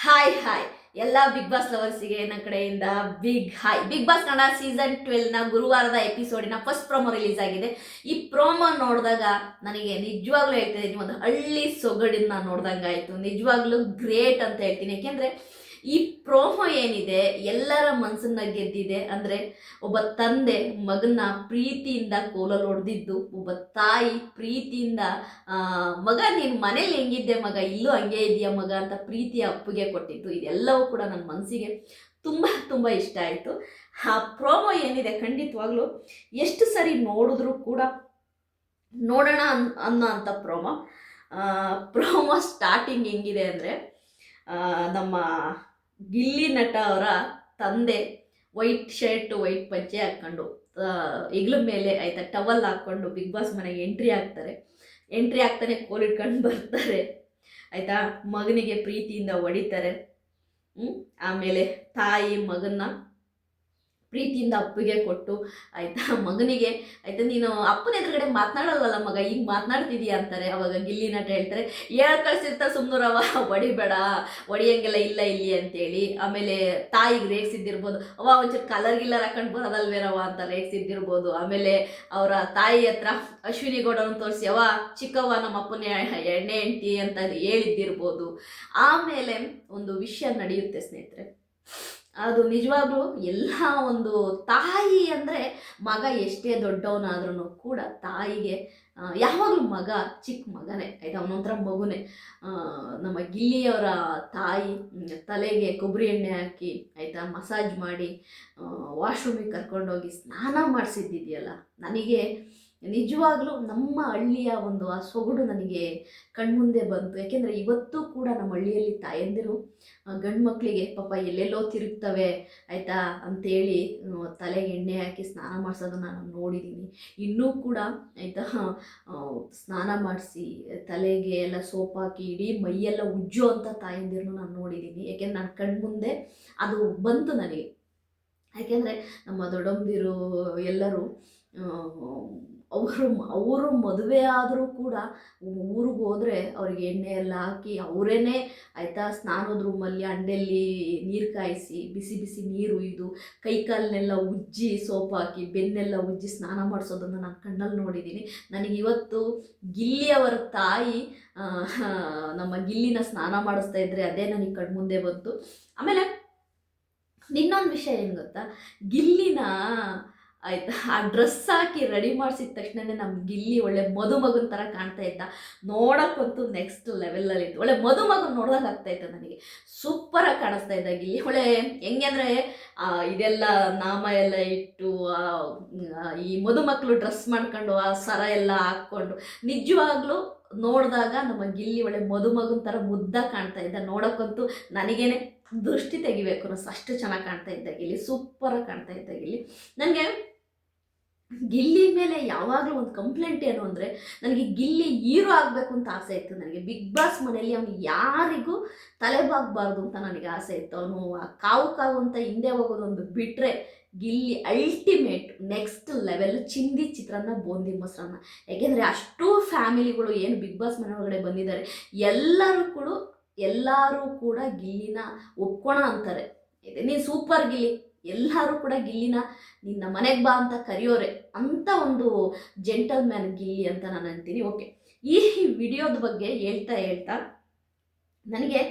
Hi ಎಲ್ಲ big boss ಲವರ್ಸಿಗೆ ನನ್ನ ಕಡೆಯಿಂದ big hi. Big boss Kannada season 12ನ ಗುರುವಾರದ ಎಪಿಸೋಡಿನ ಫಸ್ಟ್ ಪ್ರೋಮೋ ರಿಲೀಸ್ ಆಗಿದೆ. ಈ ಪ್ರೋಮೋ ನೋಡಿದಾಗ ನನಗೆ ನಿಜವಾಗ್ಲೂ ಹೇಳ್ತಾ ಇದ್ದೀನಿ, ಒಂದು ಹಳ್ಳಿ ಸೊಗಡಿನ ನೋಡ್ದಂಗಾಯ್ತು. ನಿಜವಾಗ್ಲೂ ಗ್ರೇಟ್ ಅಂತ ಹೇಳ್ತೀನಿ. ಯಾಕೆಂದರೆ ಈ ಪ್ರೋಮೋ ಏನಿದೆ ಎಲ್ಲರ ಮನಸ್ಸನ್ನ ಗೆದ್ದಿದೆ. ಅಂದರೆ ಒಬ್ಬ ತಂದೆ ಮಗನ ಪ್ರೀತಿಯಿಂದ ಕೋಲಲ್ಲಿ ಹೊಡೆದಿದ್ದು, ಒಬ್ಬ ತಾಯಿ ಪ್ರೀತಿಯಿಂದ ಮಗ ನೀನು ಮನೇಲಿ ಹೆಂಗಿದ್ದೆ ಮಗ, ಇಲ್ಲೂ ಹಂಗೆ ಇದೆಯಾ ಮಗ ಅಂತ ಪ್ರೀತಿಯ ಅಪ್ಪುಗೆ ಕೊಟ್ಟಿದ್ದು, ಇದೆಲ್ಲವೂ ಕೂಡ ನನ್ನ ಮನಸ್ಸಿಗೆ ತುಂಬ ತುಂಬ ಇಷ್ಟ ಆಯಿತು. ಆ ಪ್ರೋಮೋ ಏನಿದೆ ಖಂಡಿತವಾಗ್ಲೂ ಎಷ್ಟು ಸರಿ ನೋಡಿದ್ರೂ ಕೂಡ ನೋಡೋಣ ಅನ್ನೋ ಅಂಥ ಪ್ರೋಮೋ ಸ್ಟಾರ್ಟಿಂಗ್ ಹೆಂಗಿದೆ ಅಂದರೆ, ನಮ್ಮ ಗಿಲ್ಲಿ ನಟ ಅವರ ತಂದೆ ವೈಟ್ ಶರ್ಟ್ ವೈಟ್ ಪಂಚೆ ಹಾಕ್ಕೊಂಡು ಹೆಗ್ಲ ಮೇಲೆ ಆಯ್ತಾ ಟವಲ್ ಹಾಕ್ಕೊಂಡು ಬಿಗ್ ಬಾಸ್ ಮನೆಗೆ ಎಂಟ್ರಿ ಆಗ್ತಾನೆ ಕೋಲಿಟ್ಕೊಂಡು ಬರ್ತಾರೆ ಆಯಿತಾ. ಮಗನಿಗೆ ಪ್ರೀತಿಯಿಂದ ಹೊಡಿತಾರೆ. ಆಮೇಲೆ ತಾಯಿ ಮಗನ್ನ ಪ್ರೀತಿಯಿಂದ ಅಪ್ಪಿಗೆ ಕೊಟ್ಟು ಆಯಿತಾ, ಮಗನಿಗೆ ಆಯಿತಾ ನೀನು ಅಪ್ಪನ ಎದುರುಗಡೆ ಮಾತನಾಡಲ್ವಲ್ಲ ಮಗ, ಈಗ ಮಾತನಾಡ್ತಿದೀಯ ಅಂತಾರೆ. ಅವಾಗ ಗಿಲ್ಲಿ ನಟ ಹೇಳ್ತಾರೆ, ಕಳಿಸಿರ್ತಾರೆ ಸುಮ್ಮನೂರವ, ಹೊಡಿಬೇಡ, ಹೊಡಿಯಂಗೆಲ್ಲ ಇಲ್ಲ ಇಲ್ಲಿ ಅಂತೇಳಿ. ಆಮೇಲೆ ತಾಯಿಗೆ ರೇಗ್ಸಿದ್ದಿರ್ಬೋದು, ಒಂಚೂರು ಕಲರ್ ಹಾಕೊಂಡು ಬರೋದಲ್ವೇನವ ಅಂತ ರೇಗ್ಸಿದ್ದಿರ್ಬೋದು. ಆಮೇಲೆ ಅವರ ತಾಯಿ ಹತ್ರ ಅಶ್ವಿನಿ ಗೌಡನ ತೋರಿಸಿ ಚಿಕ್ಕವ್ವ ನಮ್ಮ ಅಪ್ಪನ ಎಣ್ಣೆ ಹೆಂಡ್ತಿ ಅಂತ ಹೇಳಿದ್ದಿರ್ಬೋದು. ಆಮೇಲೆ ಒಂದು ವಿಷಯ ನಡೆಯುತ್ತೆ ಸ್ನೇಹಿತರೆ, ಅದು ನಿಜವಾಗ್ಲೂ ಎಲ್ಲ ಒಂದು ತಾಯಿ ಅಂದರೆ ಮಗ ಎಷ್ಟೇ ದೊಡ್ಡವನಾದ್ರೂ ಕೂಡ ತಾಯಿಗೆ ಯಾವಾಗಲೂ ಮಗ ಚಿಕ್ಕ ಮಗನೇ ಆಯಿತಾ, ಅವನೊಂಥರ ಮಗುನೇ. ನಮ್ಮ ಗಿಲ್ಲಿಯವರ ತಾಯಿ ತಲೆಗೆ ಕೊಬ್ಬರಿ ಎಣ್ಣೆ ಹಾಕಿ ಆಯಿತಾ ಮಸಾಜ್ ಮಾಡಿ ವಾಶ್ರೂಮಿಗೆ ಕರ್ಕೊಂಡೋಗಿ ಸ್ನಾನ ಮಾಡಿಸಿದ್ದಿದೆಯಲ್ಲ, ನನಗೆ ನಿಜವಾಗ್ಲೂ ನಮ್ಮ ಹಳ್ಳಿಯ ಒಂದು ಆ ಸೊಗಡು ನನಗೆ ಕಣ್ಮುಂದೆ ಬಂತು. ಯಾಕೆಂದರೆ ಇವತ್ತು ಕೂಡ ನಮ್ಮ ಹಳ್ಳಿಯಲ್ಲಿ ತಾಯಂದಿರು ಗಂಡು ಮಕ್ಕಳಿಗೆ ಪಾಪ ಎಲ್ಲೆಲ್ಲೋ ತಿರುಗ್ತವೆ ಆಯಿತಾ ಅಂತೇಳಿ ತಲೆಗೆ ಎಣ್ಣೆ ಹಾಕಿ ಸ್ನಾನ ಮಾಡಿಸೋದನ್ನು ನಾನು ನೋಡಿದ್ದೀನಿ. ಇನ್ನೂ ಕೂಡ ಆಯಿತಾ ಸ್ನಾನ ಮಾಡಿಸಿ ತಲೆಗೆ ಎಲ್ಲ ಸೋಪ್ ಹಾಕಿ ಇಡೀ ಮೈಯೆಲ್ಲ ಉಜ್ಜೋ ಅಂಥ ತಾಯಂದಿರನ್ನು ನಾನು ನೋಡಿದ್ದೀನಿ. ಯಾಕೆಂದ್ರೆ ನನ್ನ ಕಣ್ಮುಂದೆ ಅದು ಬಂತು ನನಗೆ. ಯಾಕೆಂದರೆ ನಮ್ಮ ದೊಡ್ಡಮ್ಮದಿರು ಎಲ್ಲರೂ ಅವರು ಮದುವೆ ಆದರೂ ಕೂಡ ಊರಿಗೆ ಹೋದರೆ ಅವ್ರಿಗೆ ಎಣ್ಣೆ ಎಲ್ಲ ಹಾಕಿ ಅವರೇನೆ ಆಯಿತಾ ಸ್ನಾನದ ರೂಮಲ್ಲಿ ಅಂಡೆಲ್ಲಿ ನೀರು ಕಾಯಿಸಿ ಬಿಸಿ ಬಿಸಿ ನೀರು ಇದು ಕೈಕಾಲನ್ನೆಲ್ಲ ಉಜ್ಜಿ ಸೋಪ್ ಹಾಕಿ ಬೆನ್ನೆಲ್ಲ ಉಜ್ಜಿ ಸ್ನಾನ ಮಾಡಿಸೋದನ್ನು ನಾನು ಕಣ್ಣಲ್ಲಿ ನೋಡಿದ್ದೀನಿ. ನನಗಿವತ್ತು ಗಿಲ್ಲಿಯವರ ತಾಯಿ ನಮ್ಮ ಗಿಲ್ಲಿನ ಸ್ನಾನ ಮಾಡಿಸ್ತಾ ಇದ್ದರೆ ಅದೇ ನನಗೆ ಕಣ್ಮುಂದೆ ಬಂತು. ಆಮೇಲೆ ಇನ್ನೊಂದು ವಿಷಯ ಏನು ಗೊತ್ತಾ, ಗಿಲ್ಲಿನ ಆಯಿತಾ ಆ ಡ್ರೆಸ್ ಹಾಕಿ ರೆಡಿ ಮಾಡಿಸಿದ ತಕ್ಷಣವೇ ನಮ್ಮ ಗಿಲ್ಲಿ ಒಳ್ಳೆ ಮದುಮಗನ ಥರ ಕಾಣ್ತಾ ಇದ್ದ. ನೋಡೋಕ್ಕಂತೂ ನೆಕ್ಸ್ಟ್ ಲೆವೆಲಲ್ಲಿತ್ತು. ಒಳ್ಳೆ ಮದುಮಗನ ನೋಡ್ದಾಗ ಆಗ್ತಾಯಿತ್ತು ನನಗೆ. ಸೂಪರಾಗಿ ಕಾಣಿಸ್ತಾ ಇದ್ದ ಗಿಲ್ಲಿ. ಒಳ್ಳೆ ಹೆಂಗೆ ಅಂದರೆ ಇದೆಲ್ಲ ನಾಮ ಎಲ್ಲ ಇಟ್ಟು ಈ ಮದುಮಕ್ಕಳು ಡ್ರೆಸ್ ಮಾಡ್ಕೊಂಡು ಆ ಸರ ಎಲ್ಲ ಹಾಕ್ಕೊಂಡು ನಿಜವಾಗ್ಲೂ ನೋಡಿದಾಗ ನಮ್ಮ ಗಿಲ್ಲಿ ಒಳ್ಳೆ ಮದುಮಗನ ಥರ ಮುದ್ದಾಗಿ ಕಾಣ್ತಾ ಇದ್ದ. ನೋಡೋಕ್ಕಂತೂ ನನಗೇನೆ ದೃಷ್ಟಿ ತೆಗಿಬೇಕು ಅನ್ನಿಸ್ತು, ಅಷ್ಟು ಚೆನ್ನಾಗಿ ಕಾಣ್ತಾ ಇದ್ದ ಗಿಲ್ಲಿ, ಸೂಪರಾಗಿ ಕಾಣ್ತಾ ಇದ್ದ ಗಿಲ್ಲಿ. ನನಗೆ ಗಿಲ್ಲಿ ಮೇಲೆ ಯಾವಾಗಲೂ ಒಂದು ಕಂಪ್ಲೇಂಟ್ ಏನು ಅಂದರೆ, ನನಗೆ ಗಿಲ್ಲಿ ಹೀರೋ ಆಗಬೇಕು ಅಂತ ಆಸೆ ಇತ್ತು ನನಗೆ. ಬಿಗ್ ಬಾಸ್ ಮನೆಯಲ್ಲಿ ಅವನು ಯಾರಿಗೂ ತಲೆಬಾಗಬಾರ್ದು ಅಂತ ನನಗೆ ಆಸೆ ಇತ್ತು. ಅವನು ಆ ಕಾವು ಅಂತ ಹಿಂದೆ ಹೋಗೋದೊಂದು ಬಿಟ್ಟರೆ ಗಿಲ್ಲಿ ಅಲ್ಟಿಮೇಟ್ ನೆಕ್ಸ್ಟ್ ಲೆವೆಲ್ ಚಿಂದಿ ಚಿತ್ರಾನ್ನ ಬೂಂದಿ ಮೊಸರನ್ನ. ಯಾಕೆಂದರೆ ಅಷ್ಟೂ ಫ್ಯಾಮಿಲಿಗಳು ಏನು ಬಿಗ್ ಬಾಸ್ ಮನೆ ಒಳಗಡೆ ಬಂದಿದ್ದಾರೆ ಎಲ್ಲರೂ ಕೂಡ ಗಿಲ್ಲಿನ ಒಪ್ಕೋಣ ಅಂತಾರೆ. ನೀನು ಸೂಪರ್ ಗಿಲ್ಲಿ, ಎಲ್ಲರೂ ಕೂಡ ಗಿಲ್ಲಿನ ನಿನ್ನ ಮನೆಗೆ ಬಾ ಅಂತ ಕರೆಯೋರೆ ಅಂತ ಒಂದು ಜೆಂಟಲ್ ಮ್ಯಾನ್ ಗಿಲ್ಲಿ ಅಂತ ನಾನು ಅಂತೀನಿ. ಓಕೆ, ಈ ವಿಡಿಯೋದ ಬಗ್ಗೆ ಹೇಳ್ತಾ ನನಗೆ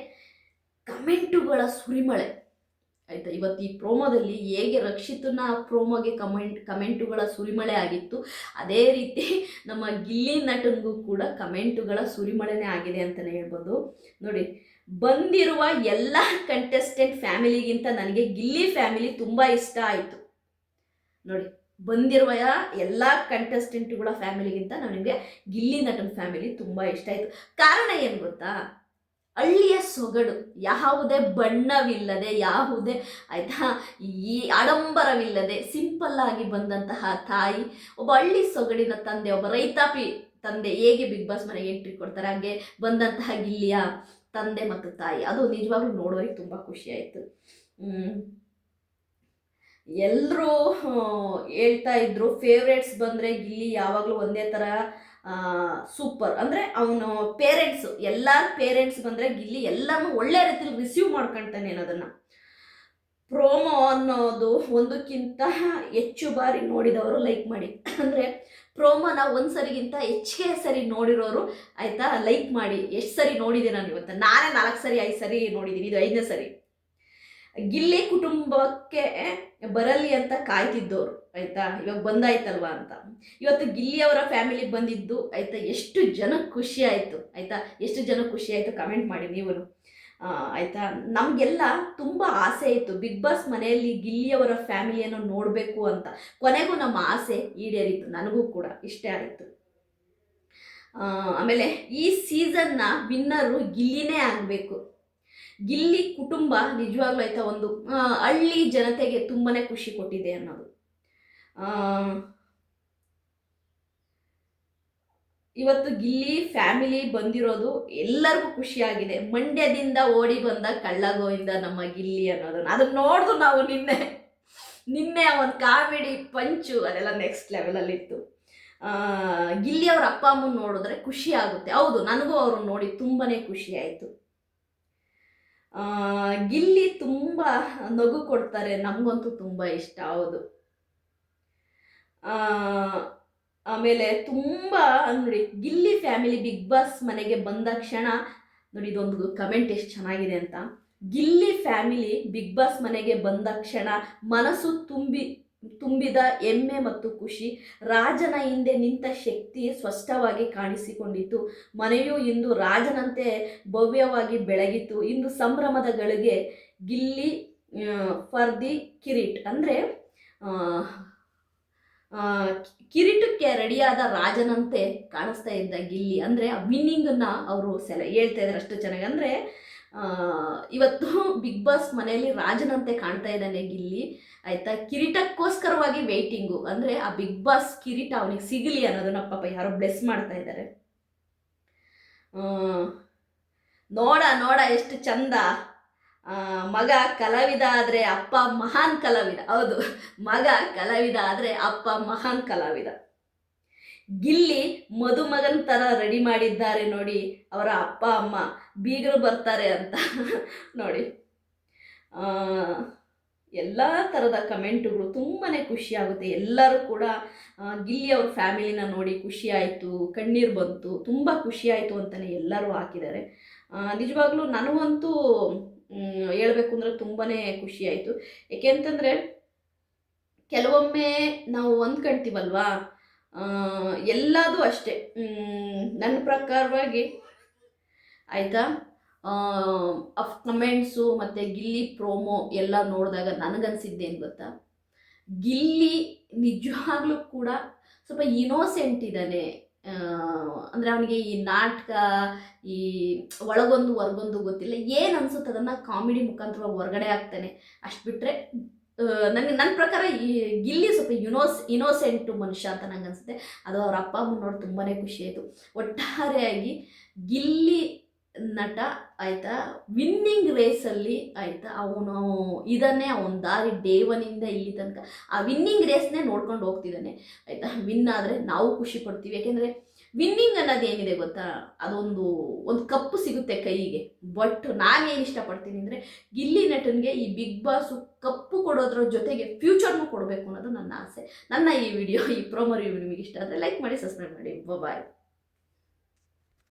ಕಮೆಂಟುಗಳ ಸುರಿಮಳೆ ಆಯಿತಾ. ಇವತ್ತು ಈ ಪ್ರೋಮೋದಲ್ಲಿ ಹೇಗೆ ರಕ್ಷಿತನ ಪ್ರೋಮೋಗೆ ಕಮೆಂಟುಗಳ ಸುರಿಮಳೆ ಆಗಿತ್ತು, ಅದೇ ರೀತಿ ನಮ್ಮ ಗಿಲ್ಲಿ ನಟನಿಗೂ ಕೂಡ ಕಮೆಂಟುಗಳ ಸುರಿಮಳೆನೇ ಆಗಿದೆ ಅಂತಲೇ ಹೇಳ್ಬೋದು. ನೋಡಿ, ಬಂದಿರುವ ಎಲ್ಲ ಕಂಟೆಸ್ಟೆಂಟ್ ಫ್ಯಾಮಿಲಿಗಿಂತ ನನಗೆ ಗಿಲ್ಲಿ ಫ್ಯಾಮಿಲಿ ತುಂಬ ಇಷ್ಟ ಆಯಿತು. ನೋಡಿ, ಬಂದಿರುವ ಎಲ್ಲ ಕಂಟೆಸ್ಟೆಂಟ್ಗಳ ಫ್ಯಾಮಿಲಿಗಿಂತ ನನಗೆ ಗಿಲ್ಲಿ ನಟನ ಫ್ಯಾಮಿಲಿ ತುಂಬ ಇಷ್ಟ ಆಯಿತು. ಕಾರಣ ಏನು ಗೊತ್ತಾ, ಹಳ್ಳಿಯ ಸೊಗಡು, ಯಾವುದೇ ಬಣ್ಣವಿಲ್ಲದೆ, ಯಾವುದೇ ಆಯಿತಾ ಈ ಆಡಂಬರವಿಲ್ಲದೆ ಸಿಂಪಲ್ಲಾಗಿ ಬಂದಂತಹ ತಾಯಿ, ಒಬ್ಬ ಹಳ್ಳಿ ಸೊಗಡಿನ ತಂದೆ, ಒಬ್ಬ ರೈತಾಪಿ ತಂದೆ ಹೇಗೆ ಬಿಗ್ ಬಾಸ್ ಮನೆಗೆ ಎಂಟ್ರಿ ಕೊಡ್ತಾರೆ ಹಾಗೆ ಬಂದಂತಹ ಗಿಲ್ಲಿಯ ತಂದೆ ಮತ್ತು ತಾಯಿ, ಅದು ನಿಜವಾಗ್ಲೂ ನೋಡೋರಿಗೆ ತುಂಬ ಖುಷಿಯಾಯಿತು. ಎಲ್ಲರೂ ಹೇಳ್ತಾ ಇದ್ರು ಫೇವ್ರೇಟ್ಸ್ ಬಂದರೆ ಗಿಲ್ಲಿ ಯಾವಾಗಲೂ ಒಂದೇ ಥರ ಸೂಪರ್. ಅಂದರೆ ಅವನು ಪೇರೆಂಟ್ಸು, ಎಲ್ಲರ ಪೇರೆಂಟ್ಸ್ ಬಂದರೆ ಗಿಲ್ಲಿ ಎಲ್ಲನೂ ಒಳ್ಳೆ ರೀತಿಲಿ ರಿಸೀವ್ ಮಾಡ್ಕೊಳ್ತಾನೆ ಅನ್ನೋದನ್ನು. ಪ್ರೋಮೋ ಅನ್ನೋದು ಒಂದಕ್ಕಿಂತ ಹೆಚ್ಚು ಬಾರಿ ನೋಡಿದವರು ಲೈಕ್ ಮಾಡಿ. ಅಂದರೆ ಪ್ರೋಮೋನ ಒಂದು ಸರಿಗಿಂತ ಹೆಚ್ಚಿಗೆ ಸರಿ ನೋಡಿರೋರು ಆಯಿತಾ ಲೈಕ್ ಮಾಡಿ. ಎಷ್ಟು ಸರಿ ನೋಡಿದೆ ನಾನು ಇವತ್ತು? ನಾನೇ 4 ಸರಿ 5 ಸರಿ ನೋಡಿದ್ದೀನಿ, ಇದು 5ನೇ ಸರಿ. ಗಿಲ್ಲಿ ಕುಟುಂಬಕ್ಕೆ ಬರಲಿ ಅಂತ ಕಾಯ್ತಿದ್ದವರು ಆಯಿತಾ, ಇವಾಗ ಬಂದಾಯ್ತಲ್ವಾ ಅಂತ. ಇವತ್ತು ಗಿಲ್ಲಿಯವರ ಫ್ಯಾಮಿಲಿಗೆ ಬಂದಿದ್ದು ಆಯಿತಾ, ಎಷ್ಟು ಜನಕ್ಕೆ ಖುಷಿ ಆಯಿತು ಆಯಿತಾ, ಎಷ್ಟು ಜನಕ್ಕೆ ಖುಷಿ ಆಯಿತು ಕಮೆಂಟ್ ಮಾಡಿ ನೀವು ಆಯಿತಾ. ನಮಗೆಲ್ಲ ತುಂಬ ಆಸೆ ಇತ್ತು ಬಿಗ್ ಬಾಸ್ ಮನೆಯಲ್ಲಿ ಗಿಲ್ಲಿಯವರ ಫ್ಯಾಮಿಲಿಯನ್ನು ನೋಡಬೇಕು ಅಂತ. ಕೊನೆಗೂ ನಮ್ಮ ಆಸೆ ಈಡೇರಿತು, ನನಗೂ ಕೂಡ ಇಷ್ಟೇ ಆಯಿತು. ಆಮೇಲೆ ಈ ಸೀಸನ್ನ ವಿನ್ನರು ಗಿಲ್ಲಿನೇ ಆಗಬೇಕು. ಗಿಲ್ಲಿ ಕುಟುಂಬ ನಿಜವಾಗ್ಲೂ ಆಯಿತಾ ಒಂದು ಹಳ್ಳಿ ಜನತೆಗೆ ತುಂಬಾ ಖುಷಿ ಕೊಟ್ಟಿದೆ ಅನ್ನೋದು. ಇವತ್ತು ಗಿಲ್ಲಿ ಫ್ಯಾಮಿಲಿ ಬಂದಿರೋದು ಎಲ್ಲರಿಗೂ ಖುಷಿಯಾಗಿದೆ. ಮಂಡ್ಯದಿಂದ ಓಡಿ ಬಂದ ಕಳ್ಳ ಗೋವಿಂದ ನಮ್ಮ ಗಿಲ್ಲಿ ಅನ್ನೋದನ್ನು ಅದನ್ನು ನೋಡಿದ್ರು ನಾವು ನಿನ್ನೆ ಒಂದು ಕಾಮಿಡಿ ಪಂಚು ಅದೆಲ್ಲ ನೆಕ್ಸ್ಟ್ ಲೆವೆಲಲ್ಲಿತ್ತು. ಗಿಲ್ಲಿ ಅವ್ರ ಅಪ್ಪ ಅಮ್ಮನ ನೋಡಿದ್ರೆ ಖುಷಿ ಆಗುತ್ತೆ. ಹೌದು, ನನಗೂ ಅವ್ರನ್ನ ನೋಡಿ ತುಂಬಾ ಖುಷಿ ಆಯಿತು. ಗಿಲ್ಲಿ ತುಂಬ ನಗು ಕೊಡ್ತಾರೆ, ನಮಗಂತೂ ತುಂಬ ಇಷ್ಟ. ಹೌದು. ಆಮೇಲೆ ತುಂಬ ನೋಡಿ ಗಿಲ್ಲಿ ಫ್ಯಾಮಿಲಿ ಬಿಗ್ ಬಾಸ್ ಮನೆಗೆ ಬಂದ ಕ್ಷಣ ನೋಡಿ, ಇದೊಂದು ಕಮೆಂಟ್ ಎಷ್ಟು ಚೆನ್ನಾಗಿದೆ ಅಂತ. ಗಿಲ್ಲಿ ಫ್ಯಾಮಿಲಿ ಬಿಗ್ ಬಾಸ್ ಮನೆಗೆ ಬಂದ ಕ್ಷಣ ಮನಸ್ಸು ತುಂಬಿದ ಹೆಮ್ಮೆ ಮತ್ತು ಖುಷಿ. ರಾಜನ ಹಿಂದೆ ನಿಂತ ಶಕ್ತಿ ಸ್ಪಷ್ಟವಾಗಿ ಕಾಣಿಸಿಕೊಂಡಿತು. ಮನೆಯು ಇಂದು ರಾಜನಂತೆ ಭವ್ಯವಾಗಿ ಬೆಳಗಿತು. ಇಂದು ಸಂಭ್ರಮದ ಗಳಿಗೆ ಗಿಲ್ಲಿ ಫಾರ್ ದಿ ಕಿರೀಟ್. ಅಂದರೆ ಕಿರೀಟಕ್ಕೆ ರೆಡಿಯಾದ ರಾಜನಂತೆ ಕಾಣಿಸ್ತಾ ಇದ್ದ ಗಿಲ್ಲಿ. ಅಂದರೆ ಆ ವಿನ್ನಿಂಗನ್ನು ಅವರು ಹೇಳ್ತಾ ಇದ್ದಾರೆ ಅಷ್ಟು ಚೆನ್ನಾಗಿ. ಅಂದರೆ ಇವತ್ತು ಬಿಗ್ ಬಾಸ್ ಮನೆಯಲ್ಲಿ ರಾಜನಂತೆ ಕಾಣ್ತಾ ಇದ್ದಾನೆ ಗಿಲ್ಲಿ ಆಯಿತಾ. ಕಿರೀಟಕ್ಕೋಸ್ಕರವಾಗಿ ವೆಯ್ಟಿಂಗು. ಅಂದರೆ ಆ ಬಿಗ್ ಬಾಸ್ ಕಿರೀಟ ಅವನಿಗೆ ಸಿಗಲಿ ಅನ್ನೋದನ್ನ ಪಾಪ ಯಾರೋ ಬ್ಲೆಸ್ ಮಾಡ್ತಾ ಇದ್ದಾರೆ. ನೋಡ ಎಷ್ಟು ಚಂದ. ಮಗ ಕಲಾವಿದ ಆದರೆ ಅಪ್ಪ ಮಹಾನ್ ಕಲಾವಿದ. ಹೌದು, ಮಗ ಕಲಾವಿದ ಆದರೆ ಅಪ್ಪ ಮಹಾನ್ ಕಲಾವಿದ. ಗಿಲ್ಲಿ ಮದುಮಗನ ಥರ ರೆಡಿ ಮಾಡಿದ್ದಾರೆ ನೋಡಿ ಅವರ ಅಪ್ಪ ಅಮ್ಮ, ಬೀಗರು ಬರ್ತಾರೆ ಅಂತ ನೋಡಿ. ಎಲ್ಲ ಥರದ ಕಮೆಂಟುಗಳು ತುಂಬಾ ಖುಷಿಯಾಗುತ್ತೆ. ಎಲ್ಲರೂ ಕೂಡ ಗಿಲ್ಲಿ ಅವ್ರ ಫ್ಯಾಮಿಲಿನ ನೋಡಿ ಖುಷಿ ಆಯಿತು, ಕಣ್ಣೀರು ಬಂತು, ತುಂಬ ಖುಷಿಯಾಯಿತು ಅಂತಲೇ ಎಲ್ಲರೂ ಹಾಕಿದ್ದಾರೆ. ನಿಜವಾಗ್ಲೂ ನನಗಂತೂ ಹೇಳಬೇಕು ಅಂದರೆ ತುಂಬಾ ಖುಷಿಯಾಯಿತು. ಏಕೆಂತಂದರೆ ಕೆಲವೊಮ್ಮೆ ನಾವು ಅಂದ್ಕೊಳ್ತೀವಲ್ವಾ, ಎಲ್ಲದೂ ಅಷ್ಟೇ. ನನ್ನ ಪ್ರಕಾರವಾಗಿ ಆಯಿತಾ, ಕಮೆಂಟ್ಸು ಮತ್ತು ಗಿಲ್ಲಿ ಪ್ರೋಮೋ ಎಲ್ಲ ನೋಡಿದಾಗ ನನಗನ್ಸಿದ್ದೇನು ಗೊತ್ತಾ, ಗಿಲ್ಲಿ ನಿಜವಾಗ್ಲೂ ಕೂಡ ಸ್ವಲ್ಪ ಇನೋಸೆಂಟ್ ಇದ್ದಾನೆ. ಅಂದರೆ ಅವನಿಗೆ ಈ ನಾಟಕ, ಈ ಒಳಗೊಂದು ಹೊರಗೊಂದು ಗೊತ್ತಿಲ್ಲ, ಏನು ಅನಿಸುತ್ತೆ ಅದನ್ನು ಕಾಮಿಡಿ ಮುಖಾಂತರವಾಗಿ ಹೊರಗಡೆ ಆಗ್ತಾನೆ. ಅಷ್ಟು ಬಿಟ್ಟರೆ ನನ್ನ ಪ್ರಕಾರ ಈ ಗಿಲ್ಲಿ ಸ್ವಲ್ಪ ಇನೋಸೆಂಟು ಮನುಷ್ಯ ಅಂತ ನಂಗೆ ಅನಿಸುತ್ತೆ. ಅದು ಅವ್ರ ಅಪ್ಪ ಅಮ್ಮ ನೋಡಿ ತುಂಬಾ ಖುಷಿ ಆಯಿತು. ಒಟ್ಟಾರೆಯಾಗಿ ಗಿಲ್ಲಿ ನಟ ಆಯಿತಾ ವಿನ್ನಿಂಗ್ ರೇಸಲ್ಲಿ ಆಯಿತಾ ಅವನು ಇದನ್ನೇ ಅವನ ದಾರಿ ಡೇ 1ಇಂದ ಇಲ್ಲಿ ತನಕ ಆ ವಿನ್ನಿಂಗ್ ರೇಸ್ನೇ ನೋಡ್ಕೊಂಡು ಹೋಗ್ತಿದ್ದಾನೆ ಆಯಿತಾ. ವಿನ್ ಆದರೆ ನಾವು ಖುಷಿ ಪಡ್ತೀವಿ. ಯಾಕೆಂದರೆ ವಿನ್ನಿಂಗ್ ಅನ್ನೋದು ಏನಿದೆ ಗೊತ್ತಾ, ಒಂದು ಕಪ್ಪು ಸಿಗುತ್ತೆ ಕೈಗೆ. ಬಟ್ ನಾನೇನು ಇಷ್ಟಪಡ್ತೀನಿ ಅಂದರೆ ಗಿಲ್ಲಿ ನಟನಿಗೆ ಈ ಬಿಗ್ ಬಾಸು ಕಪ್ಪು ಕೊಡೋದ್ರ ಜೊತೆಗೆ ಫ್ಯೂಚರ್ನೂ ಕೊಡಬೇಕು ಅನ್ನೋದು ನನ್ನ ಆಸೆ. ನನ್ನ ಈ ವಿಡಿಯೋ, ಈ ಪ್ರೋಮೋ ರಿವ್ಯೂ ನಿಮಗೆ ಇಷ್ಟ ಆದರೆ ಲೈಕ್ ಮಾಡಿ, ಸಬ್ಸ್ಕ್ರೈಬ್ ಮಾಡಿ. ಬಾಯ್.